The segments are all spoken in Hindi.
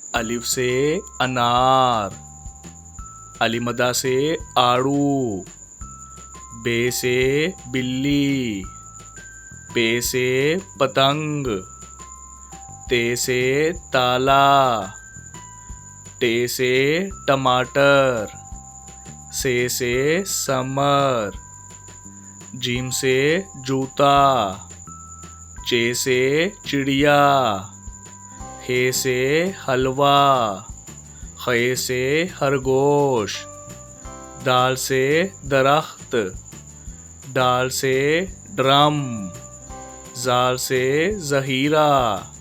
अलिफ से अनार, अलीमदा से आड़ू, बे से बिल्ली, पे से पतंग, ते से ताला, टे से टमाटर, से समर, जीम से जूता, चे से चिड़िया, हे से हलवा, खे से खरगोश, दाल से दरख्त, डाल से ड्रम, जाल से जहीरा,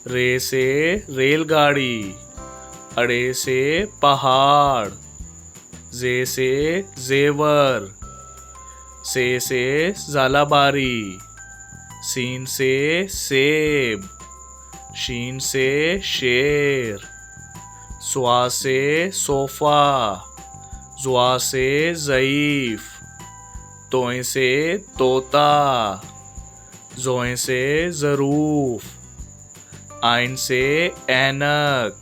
रे से रेलगाड़ी, अड़े से पहाड़, जे से जेवर, से झालाबारी, सीन से सेब, शीन से शेर, स्वा से सोफा, जुआ से ज़ईफ, तोए से तोता, जोए से ज़रूफ, आइन से ऐनक,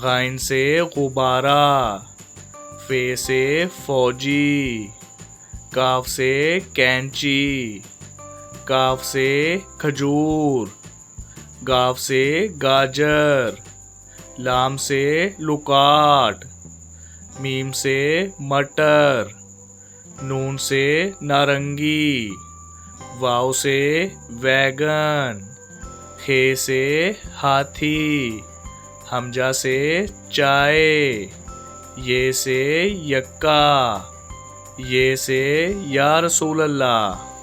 गाइन से गुब्बारा, फे से फौजी, काफ से कैंची, काफ से खजूर, गाफ से गाजर, लाम से लुकाट, मीम से मटर, नून से नारंगी, वाव से वैगन, हे से हाथी, हमजा से चाय, ये से यक्का, ये से या रसूल अल्लाह।